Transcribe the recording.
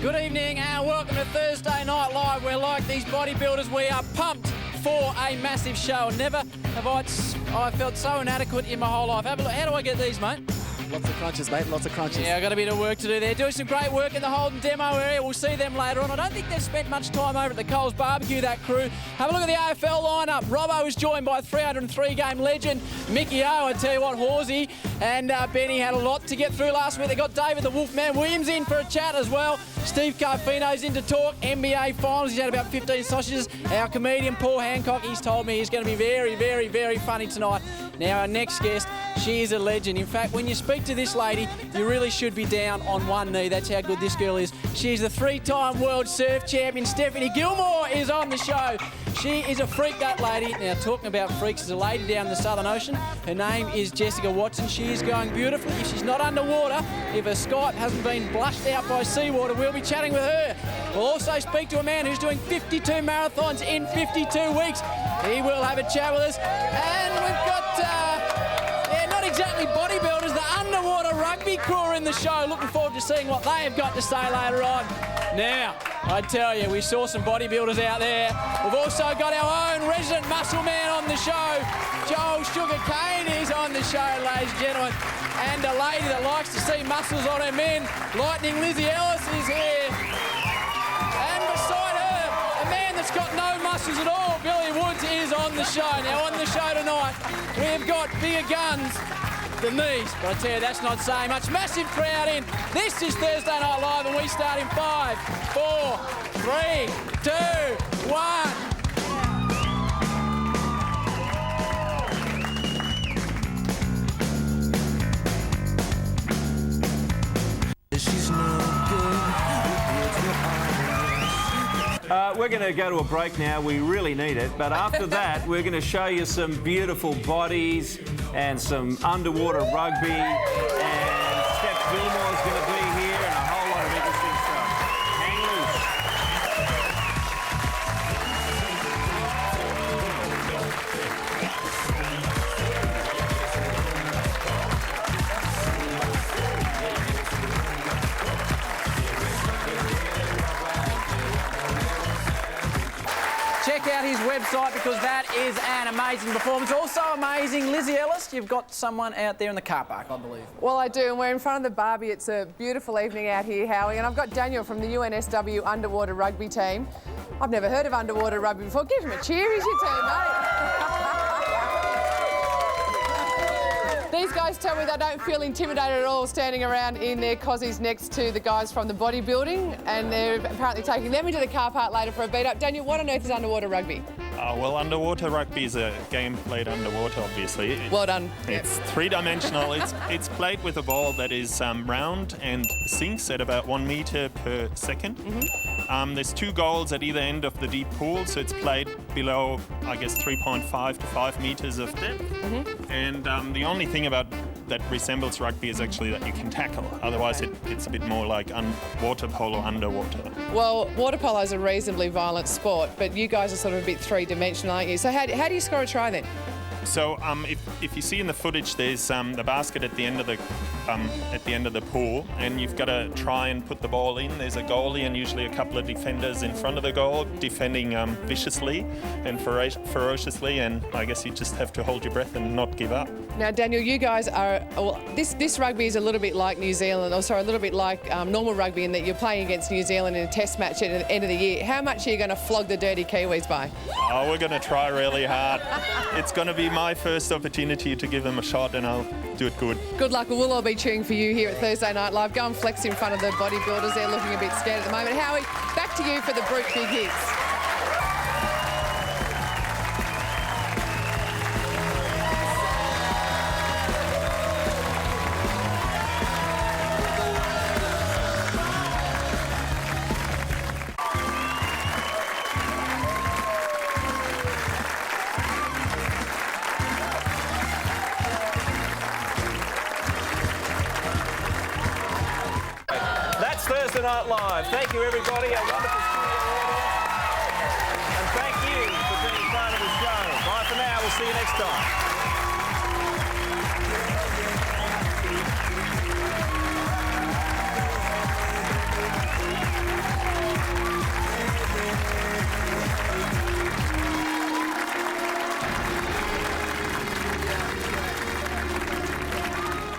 Good evening and welcome to Thursday Night Live. We're like these bodybuilders, we are pumped for a massive show. Never have I felt so inadequate in my whole life. Have a look. How do I get these, mate? Lots of crunches, mate, lots of crunches. Yeah, I've got a bit of work to do there. Doing some great work in the Holden demo area. We'll see them later on. I don't think they've spent much time over at the Coles Barbecue, that crew. Have a look at the AFL lineup. Robbo is joined by 303-game legend Mickey O. I tell you what, Horsey and Benny had a lot to get through last week. They got David the Wolfman Williams in for a chat as well. Steve Carfino's in to talk NBA Finals. He's had about 15 sausages. Our comedian Paul Hancock, he's told me he's going to be very, very, very funny tonight. Now, our next guest, she is a legend. In fact, when you speak to this lady, you really should be down on one knee. That's how good this girl is. She's the three-time world surf champion. Stephanie Gilmore is on the show. She is a freak, that lady. Now, talking about freaks, there's a lady down in the Southern Ocean. Her name is Jessica Watson. She is going beautifully. If she's not underwater, if her Skype hasn't been blushed out by seawater, we'll be chatting with her. We'll also speak to a man who's doing 52 marathons in 52 weeks. He will have a chat with us. And we've got... not exactly bodybuilders, the underwater rugby crew are in the show. Looking forward to seeing what they have got to say later on. Now, I tell you, we saw some bodybuilders out there. We've also got our own resident muscle man on the show. Joel Sugar Cane is on the show, ladies and gentlemen. And a lady that likes to see muscles on her men, Lightning Lizzie Ellis, is here. And beside her, a man that's got no muscles at all, Billy Woods, is on the show. Now, on the show tonight, we've got bigger guns than these. But I tell you, that's not saying much. Massive crowd in. This is Thursday Night Live, and we start in 5, 4, 3, 2, 1. We're going to go to a break now. We really need it. But after that, we're going to show you some beautiful bodies and some underwater rugby. And Steph Gilmore's going to be here and a whole lot of interesting stuff. Hang loose. Check out his website because that is an amazing performance. Also amazing, Lizzie Ellis, you've got someone out there in the car park, I believe. Well, I do, and we're in front of the Barbie. It's a beautiful evening out here, Howie, and I've got Daniel from the UNSW Underwater Rugby Team. I've never heard of underwater rugby before. Give him a cheer, he's your team, mate. These guys tell me they don't feel intimidated at all standing around in their cossies next to the guys from the bodybuilding, and they're apparently taking them into the car park later for a beat-up. Daniel, what on earth is underwater rugby? Well, underwater rugby is a game played underwater, obviously. Well done. It's three-dimensional. It's played with a ball that is round and sinks at about 1 metre per second. There's 2 goals at either end of the deep pool, so it's played below, I guess, 3.5 to 5 metres of depth. And the only thing about that resembles rugby is actually that you can tackle. Otherwise, it's a bit more like water polo underwater. Well, water polo is a reasonably violent sport, but you guys are sort of a bit three-dimensional, aren't you? So how do you score a try then? So if you see in the footage, there's the basket at the end of the pool, and you've got to try and put the ball in. There's a goalie and usually a couple of defenders in front of the goal, defending viciously and ferociously. And I guess you just have to hold your breath and not give up. Now, Daniel, you guys are this rugby is a little bit like New Zealand, or sorry, a little bit like normal rugby in that you're playing against New Zealand in a test match at the end of the year. How much are you going to flog the dirty Kiwis by? Oh, we're going to try really hard. It's going to be my first opportunity to give them a shot, and I'll do it good. Good luck. We'll all be cheering for you here at Thursday Night Live. Go and flex in front of the bodybuilders. They're looking a bit scared at the moment. Howie, back to you for the Brute Big Hits. Thursday Night Live. Thank you, everybody. A wonderful studio audience. And thank you for being part of the show. Bye for now. We'll see you next time.